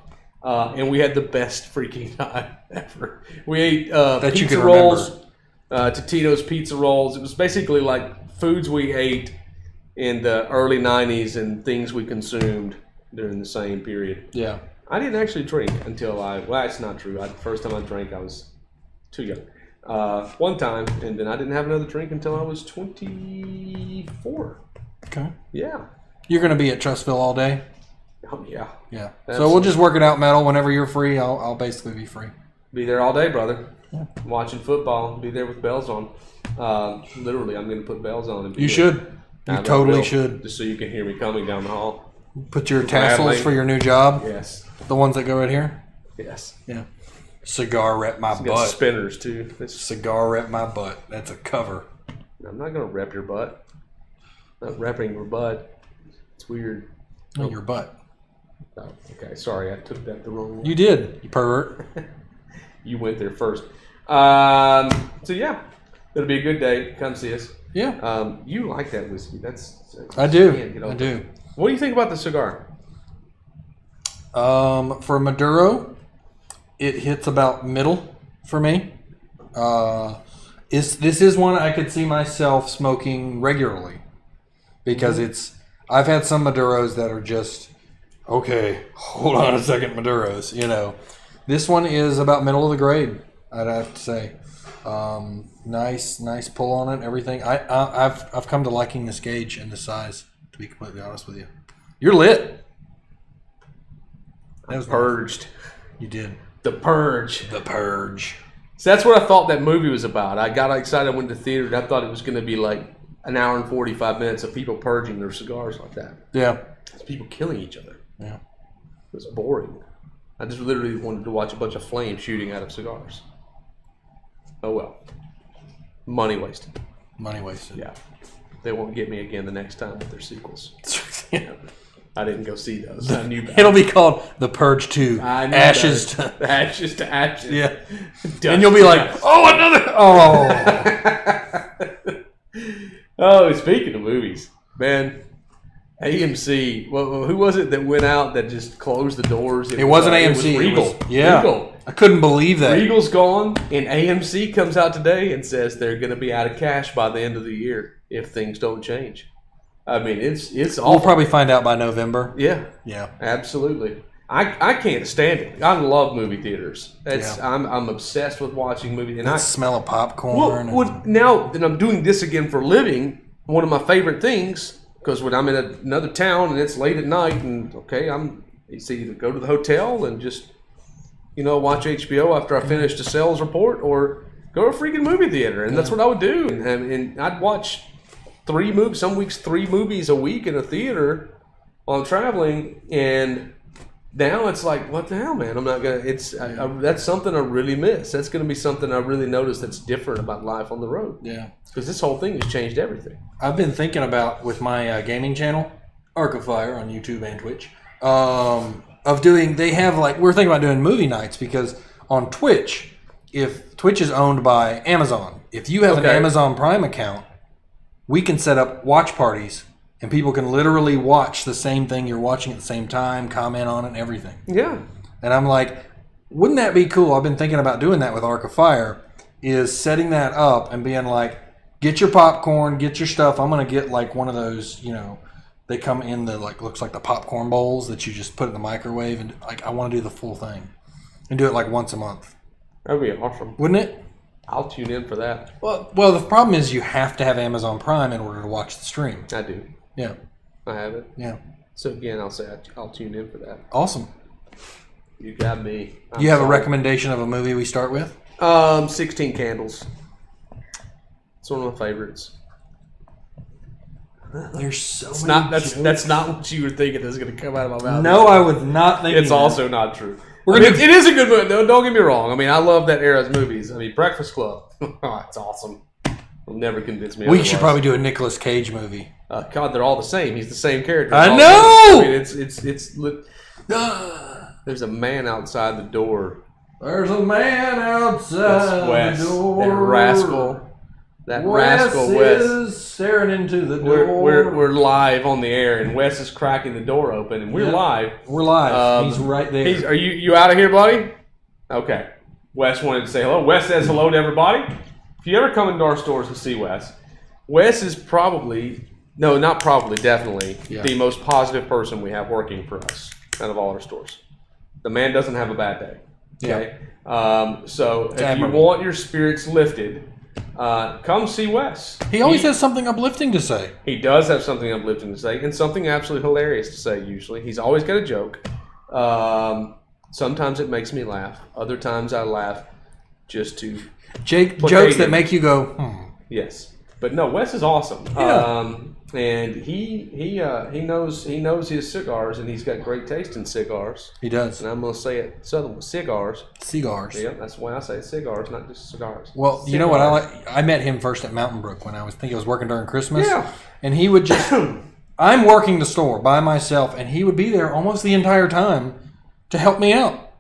And we had the best freaking time ever. We ate pizza rolls, Totino's pizza rolls. It was basically like foods we ate in the early 90s and things we consumed during the same period. Yeah. I didn't actually drink until well, that's not true. The first time I drank, I was too young. One time, and then I didn't have another drink until I was 24. Okay. Yeah. You're going to be at Trustville all day? Oh, yeah. Yeah. Absolutely. So we'll just work it out, Metal. Whenever you're free, I'll basically be free. Be there all day, brother. Yeah. Watching football. Be there with bells on. Literally, I'm going to put bells on. And you should. You totally should. Just so you can hear me coming down the hall. Put your tassels for your new job? Yes. The ones that go right here? Yes. Yeah. Cigar rep my butt. Got spinners, too. Cigar rep my butt. That's a cover. I'm not going to rep your butt. I'm not repping your butt. It's weird. Oh, your butt. Oh, okay. Sorry, I took that the wrong way. You did, you pervert. You went there first. So, yeah. It'll be a good day. Come see us. Yeah. You like that whiskey. I do. I do. What do you think about the cigar? For Maduro, it hits about middle for me. This is one I could see myself smoking regularly because I've had some Maduros that are just, okay, hold on a second, Maduros, This one is about middle of the grade, I'd have to say. Nice pull on it, everything. I've come to liking this gauge and this size, to be completely honest with you. You're lit. That was purged. You did. The Purge. The Purge. So that's what I thought that movie was about. I got excited, I went to the theater, and I thought it was going to be like an hour and 45 minutes of people purging their cigars like that. Yeah. It's people killing each other. Yeah. It was boring. I just literally wanted to watch a bunch of flames shooting out of cigars. Oh well. Money wasted. Money wasted. Yeah. They won't get me again the next time with their sequels. I didn't go see those. I knew that. It'll be called The Purge 2. Ashes to Ashes. Yeah. And you'll be like, oh, another. Oh. Oh, speaking of movies, man, AMC. Well, who was it that went out that just closed the doors? It wasn't AMC. It was Regal. Regal. I couldn't believe that. Regal's gone, and AMC comes out today and says they're going to be out of cash by the end of the year if things don't change. I mean, it's awful. We'll probably find out by November. Yeah. Yeah. Absolutely. I can't stand it. I love movie theaters. I'm obsessed with watching movies. And I smell of popcorn. Now that I'm doing this again for a living, one of my favorite things, because when I'm in another town and it's late at night, and it's either go to the hotel and just watch HBO after I finish the sales report, or go to a freaking movie theater, and that's what I would do. And I'd watch 3 movies, some weeks 3 movies a week in a theater while I'm traveling, and now it's like, what the hell, man? I'm not gonna. That's something I really miss. That's gonna be something I really notice that's different about life on the road. Yeah, because this whole thing has changed everything. I've been thinking about with my gaming channel, Arc of Fire on YouTube and Twitch, we're thinking about doing movie nights, because on Twitch, if Twitch is owned by Amazon, if you have an Amazon Prime account, we can set up watch parties, and people can literally watch the same thing you're watching at the same time, comment on it and everything. Yeah. And I'm like, wouldn't that be cool? I've been thinking about doing that with Arc of Fire, is setting that up and being like, get your popcorn, get your stuff. I'm going to get like one of those, they come in the looks like the popcorn bowls that you just put in the microwave, and I want to do the full thing and do it like once a month. That'd be awesome. Wouldn't it? I'll tune in for that. Well, the problem is you have to have Amazon Prime in order to watch the stream. I do. Yeah. I have it. Yeah. So again, I'll say I'll tune in for that. Awesome. You got me. You have a recommendation of a movie we start with? 16 Candles. It's one of my favorites. There's so many jokes. That's not what you were thinking is going to come out of my mouth. No, I was not thinking. It's also not true. It is a good movie. Don't get me wrong. I mean, I love that era's movies. I mean, Breakfast Club. It's awesome. Will never convince me. We should probably do a Nicolas Cage movie. God, they're all the same. He's the same character. I know. I mean, it's. There's a man outside the door. There's a man outside the door. That rascal. Wes is staring into the door. We're live on the air, and Wes is cracking the door open, and we're live. We're live. He's right there. Are you out of here, buddy? Okay. Wes wanted to say hello. Wes says hello to everybody. If you ever come into our stores to see Wes is definitely the most positive person we have working for us out of all our stores. The man doesn't have a bad day. Okay. Yeah. So if you want your spirits lifted, come see Wes. He always has something uplifting to say. He does have something uplifting to say, and something absolutely hilarious to say, usually. He's always got a joke. Sometimes it makes me laugh. Other times I laugh just to... jokes that make you go, Yes. But no, Wes is awesome. Yeah. And he knows his cigars, and he's got great taste in cigars. He does. And I'm going to say it southern with cigars. Cigars. Yeah, that's why I say cigars, not just cigars. Well, cigars. You know what I like? I met him first at Mountain Brook when I was working during Christmas. Yeah. And he would just I'm working the store by myself, and he would be there almost the entire time to help me out.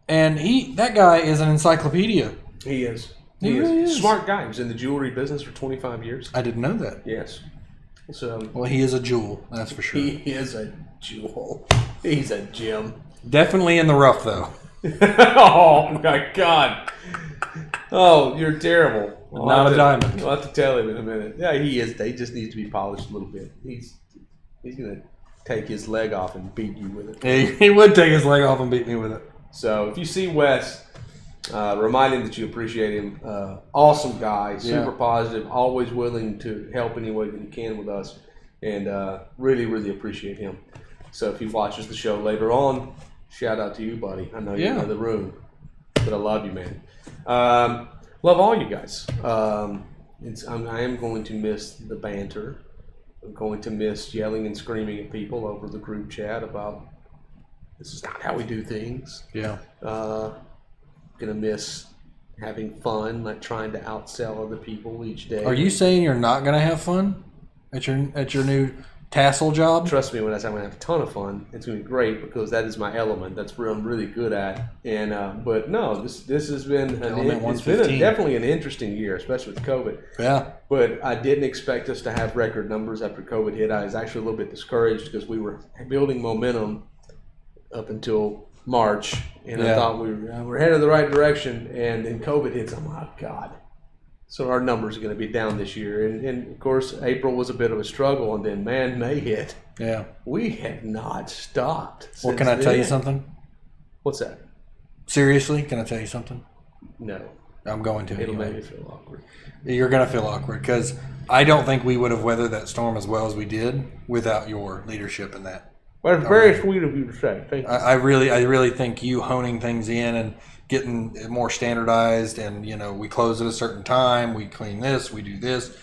And that guy is an encyclopedia. He is. He really is. Smart guy. He was in the jewelry business for 25 years. I didn't know that. Yes. So. Well, he is a jewel, that's for sure. He is a jewel. He's a gem. Definitely in the rough, though. Oh, my God. Oh, you're terrible. Not a diamond. I'll have to tell him in a minute. Yeah, he is. He just needs to be polished a little bit. He's going to take his leg off and beat you with it. He would take his leg off and beat me with it. So if you see Wes, remind him that you appreciate him. Awesome guy, super positive, always willing to help any way that he can with us, and really, really appreciate him. So if he watches the show later on, shout out to you, buddy. I know you're in the room, but I love you, man. Love all you guys. I am going to miss the banter. I'm going to miss yelling and screaming at people over the group chat about this is not how we do things. Yeah. Gonna miss having fun, like trying to outsell other people each day. Are you saying you're not gonna have fun at your new tassel job? Trust me when I say I'm gonna have a ton of fun. It's gonna be great because that is my element. That's where I'm really good at. And but no, this has been definitely an interesting year, especially with COVID. Yeah. But I didn't expect us to have record numbers after COVID hit. I was actually a little bit discouraged because we were building momentum up until March, and I thought we were headed in the right direction, and then COVID hits. I'm like, oh, God. So our numbers are going to be down this year. And, of course, April was a bit of a struggle, and then, man, May hit. Yeah. We have not stopped. Well, can I tell you something? What's that? Seriously, can I tell you something? No. I'm going to. It'll make me feel awkward. You're going to feel awkward because I don't think we would have weathered that storm as well as we did without your leadership in that. Well, it's very sweet of you to say. Thank you. I really think you honing things in and getting it more standardized, and we close at a certain time, we clean this, we do this.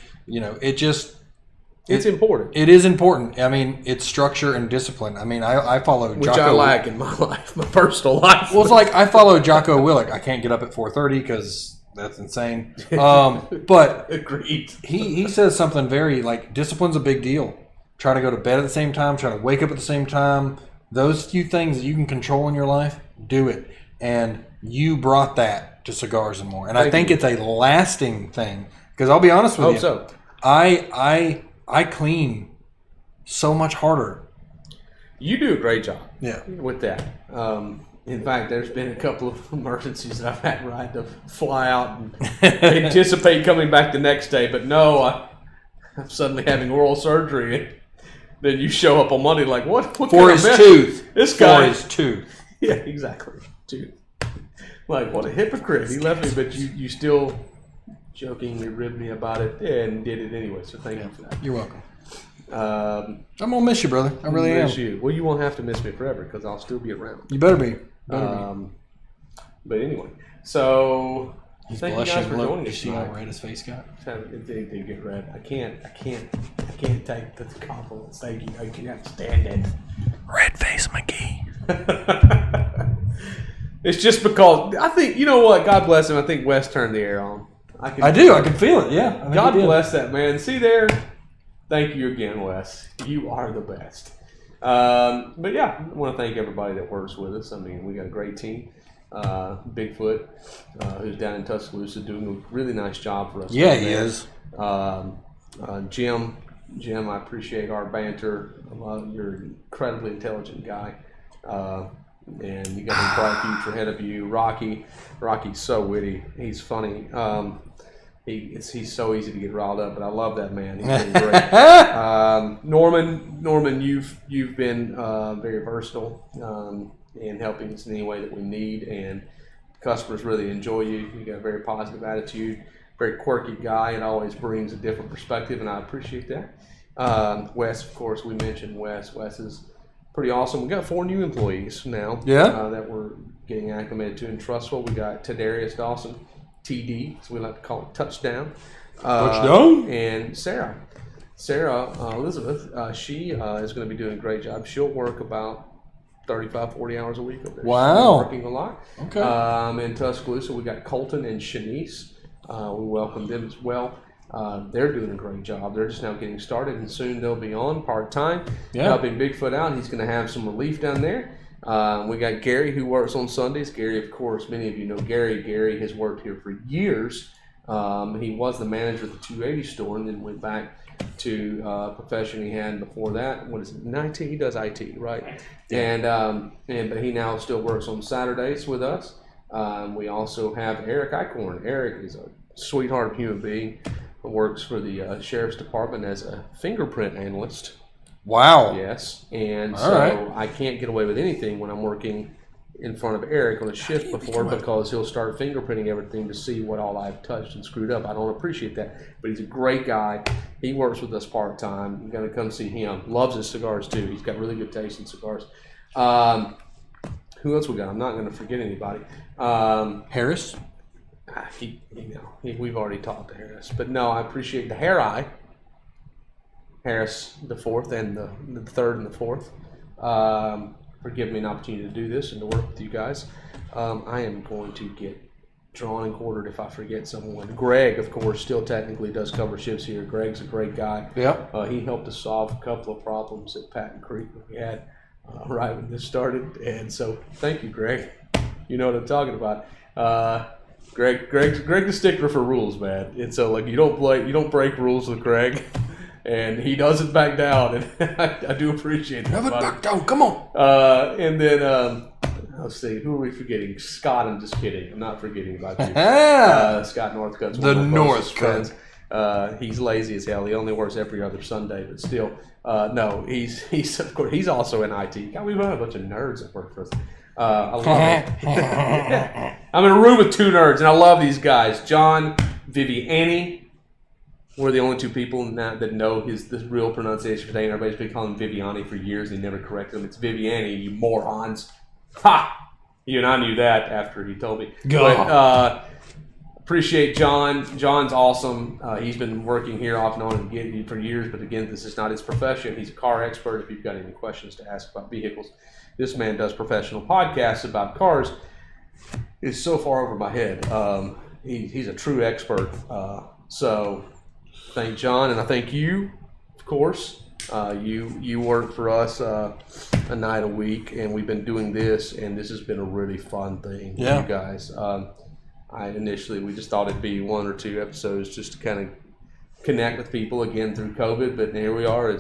It's important. It is important. I mean, it's structure and discipline. I mean, I follow Which I lack in my life, my personal life. Well, it's like I follow Jocko Willink. I can't get up at 4:30 because that's insane. But agreed. He says something very like discipline's a big deal. Try to go to bed at the same time, try to wake up at the same time. Those few things that you can control in your life, do it. And you brought that to Cigars and More. And I think it's a lasting thing. Because I'll be honest with you. So. I clean so much harder. You do a great job with that. In fact, there's been a couple of emergencies that I've had where I had to fly out and anticipate coming back the next day. But no, I'm suddenly having oral surgery. Then you show up on Monday like, what for his tooth. This guy. For his tooth. Yeah, exactly. Tooth. Like, what a hypocrite. He left me, but you still jokingly ribbed me about it and did it anyway. So thank you for that. You're welcome. I'm going to miss you, brother. I really am. Miss you. Well, you won't have to miss me forever because I'll still be around. You better be. But anyway, so... He's Thank blushing. you guys for joining us See how tonight. red his face got? It did get red. I can't take the compliments. Thank you. I can't stand it. Red face McGee. It's just because I think, you know what? God bless him. I think Wes turned the air on. I do. I can feel it. Yeah. God bless that man. See there? Thank you again, Wes. You are the best. But yeah, I want to thank everybody that works with us. I mean, we got a great team. Bigfoot, who's down in Tuscaloosa, doing a really nice job for us. Yeah, he is. Jim, I appreciate our banter. You're an incredibly intelligent guy, and you got a bright future ahead of you. Rocky's so witty. He's funny. He's so easy to get riled up, but I love that man. He's been great. Norman, you've been very versatile. And helping us in any way that we need, and customers really enjoy you. You got a very positive attitude, very quirky guy, and always brings a different perspective, and I appreciate that. Wes, of course, we mentioned Wes. Wes is pretty awesome. We got 4 new employees now that we're getting acclimated to in Trussville. We got Tadarius Dawson, TD, so we like to call it Touchdown. And Sarah Elizabeth, she is going to be doing a great job. She'll work about 35, 40 hours a week over there. Wow. She's working a lot. Okay. In Tuscaloosa, we got Colton and Shanice. We welcome them as well. They're doing a great job. They're just now getting started, and soon they'll be on part-time, helping Bigfoot out. He's going to have some relief down there. We got Gary, who works on Sundays. Gary, of course, many of you know Gary. Gary has worked here for years. He was the manager of the 280 store and then went back to profession he had before that. What is it? IT? He does IT, right? But he now still works on Saturdays with us. We also have Eric Eichhorn. Eric is a sweetheart of a human being. Works for the sheriff's department as a fingerprint analyst. Wow. Yes, and All right. I can't get away with anything when I'm working in front of Eric on a shift before, because he'll start fingerprinting everything to see what all I've touched and screwed up. I don't appreciate that, but he's a great guy. He works with us part-time. You got to come see him. Loves his cigars too. He's got really good taste in cigars. Who else we got? I'm not going to forget anybody. Harris? We've already talked to Harris, but no, I appreciate the hair eye. Harris the fourth and the third and the fourth, for giving me an opportunity to do this and to work with you guys. I am going to get drawn and quartered if I forget someone. Greg, of course, still technically does cover shifts here. Greg's a great guy. Yep. He helped us solve a couple of problems at Patton Creek that we had right when this started, and so thank you, Greg. You know what I'm talking about. Greg's the stickler for rules, man. And so like you don't break rules with Greg, and he doesn't back down, and I do appreciate that. Never back down. Come on. And then let's see, who are we forgetting? Scott. I'm just kidding. I'm not forgetting about you. Scott Northcutt's one of my closest friends. He's lazy as hell. He only works every other Sunday, but still, no. He's of course he's also in IT. God, we've got a bunch of nerds that work for us. I love it. I'm in a room with two nerds, and I love these guys. John Viviani. We're the only two people that know the real pronunciation for name. Everybody's been calling him Viviani for years, and he never corrected him. It's Viviani, you morons. Ha! You and I knew that after he told me. But, appreciate John. John's awesome. He's been working here off and on for years, but again, this is not his profession. He's a car expert. If you've got any questions to ask about vehicles, this man does professional podcasts about cars. It's so far over my head. He's a true expert. So thank John, and I thank you, of course. You work for us a night a week, and we've been doing this, and this has been a really fun thing with you guys. We just thought it'd be 1 or 2 episodes just to kind of connect with people again through COVID, but here we are.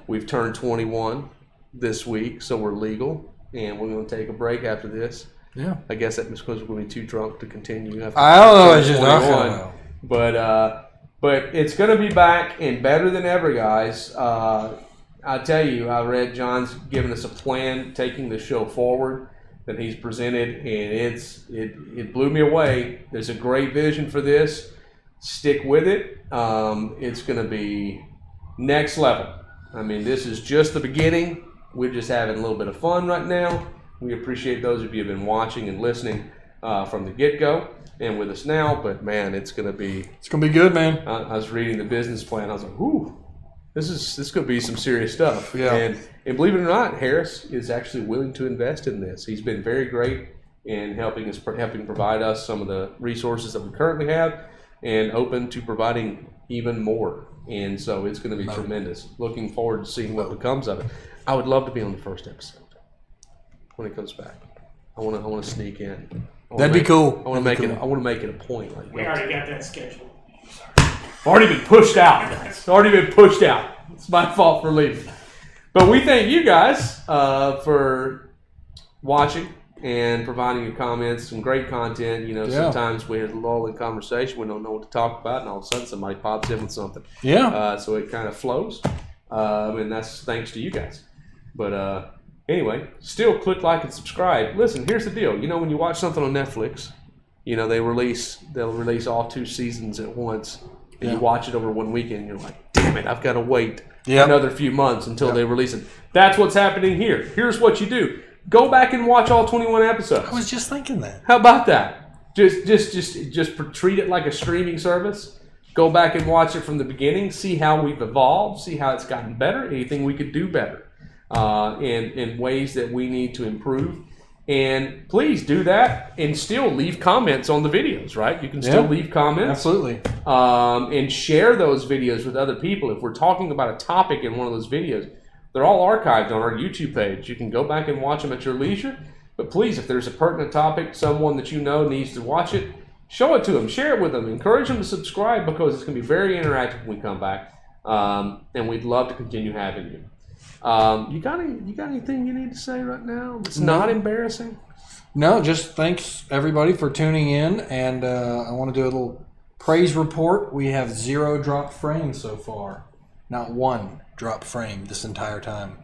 We've turned 21 this week, so we're legal, and we're going to take a break after this. Yeah, I guess that was because we're going to be too drunk to continue. I don't know. It's just not. But it's going to be back and better than ever, guys. I tell you, I read John's given us a plan, taking the show forward that he's presented, and it blew me away. There's a great vision for this. Stick with it. It's going to be next level. I mean, this is just the beginning. We're just having a little bit of fun right now. We appreciate those of you who have been watching and listening from the get-go and with us now. But, man, it's going to be good, man. I was reading the business plan. I was like, ooh, this could be some serious stuff. Yeah. And believe it or not, Harris is actually willing to invest in this. He's been very great in helping provide us some of the resources that we currently have and open to providing even more. And so it's going to be tremendous. Looking forward to seeing what becomes of it. I would love to be on the first episode when it comes back. I want to sneak in. That'd be cool. I want to make it a point. We already got that scheduled. Already been pushed out. It's already been pushed out. It's my fault for leaving. But we thank you guys for watching and providing your comments. Some great content. Sometimes we have a lull in conversation. We don't know what to talk about, and all of a sudden somebody pops in with something. Yeah. So it kind of flows. And that's thanks to you guys. But anyway, still click like and subscribe. Listen, here's the deal. When you watch something on Netflix, they'll release all 2 seasons at once. And you watch it over one weekend, you're like, damn it, I've got to wait another few months until they release it. That's what's happening here. Here's what you do. Go back and watch all 21 episodes. I was just thinking that. How about that? Just treat it like a streaming service. Go back and watch it from the beginning. See how we've evolved. See how it's gotten better. Anything we could do better. In ways that we need to improve. And please do that and still leave comments on the videos, right? You can still leave comments. Absolutely. And share those videos with other people. If we're talking about a topic in one of those videos, they're all archived on our YouTube page. You can go back and watch them at your leisure. But please, if there's a pertinent topic, someone that you know needs to watch it, show it to them, share it with them, encourage them to subscribe because it's going to be very interactive when we come back, and we'd love to continue having you. You got anything you need to say right now? It's not embarrassing. No, just thanks everybody for tuning in, and I want to do a little praise report. We have 0 drop frames so far, not 1 drop frame this entire time.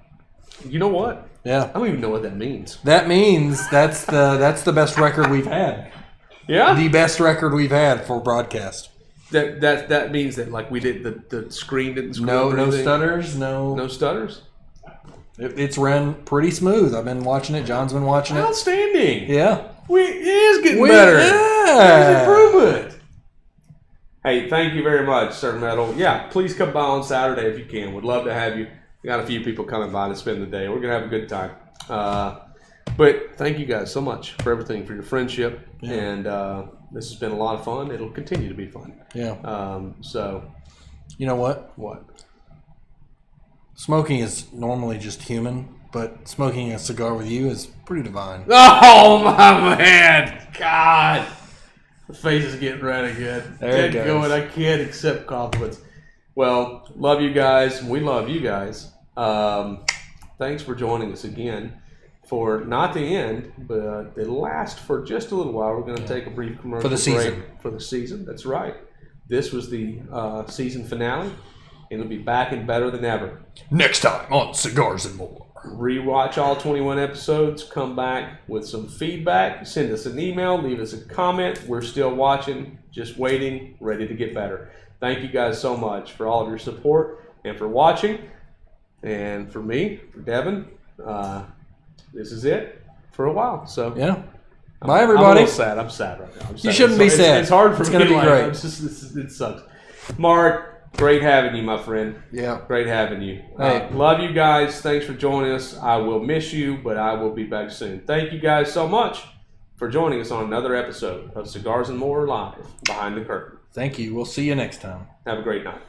You know what? Yeah, I don't even know what that means. that means that's the best record we've had. Yeah, The best record we've had for broadcast. that means that like we did the screen didn't screw up or No anything? stutters, No stutters. It's ran pretty smooth. I've been watching it. John's been watching it. Outstanding. Yeah. It is getting better. Yeah. There's improvement. Hey, thank you very much, Sir Metal. Yeah, please come by on Saturday if you can. We'd love to have you. We got a few people coming by to spend the day. We're going to have a good time. But thank you guys so much for everything, for your friendship. Yeah. And this has been a lot of fun. It'll continue to be fun. Yeah. So, You know what? what? Smoking is normally just human, but smoking a cigar with you is pretty divine. Oh, my man. God. The face is getting red again. There it Get goes. going. I can't accept compliments. Well, love you guys. We love you guys. Thanks for joining us again for not the end, but the last for just a little while. We're going to take a brief commercial For the season. break for the season. That's right. This was the season finale. It'll be back and better than ever. Next time on Cigars and More. Rewatch all 21 episodes, come back with some feedback, send us an email, leave us a comment. We're still watching, just waiting, ready to get better. Thank you guys so much for all of your support and for watching. And for me, for Devin, this is it for a while. So Yeah. Bye, everybody. I'm a little sad. I'm sad right now. I'm sad. You shouldn't be sad. It's hard for It's me. gonna be like, great. I'm just, it sucks. Mark, great having you, my friend. Yeah. Great having you. Hey. Love you guys. Thanks for joining us. I will miss you, but I will be back soon. Thank you guys so much for joining us on another episode of Cigars and More Live Behind the Curtain. Thank you. We'll see you next time. Have a great night.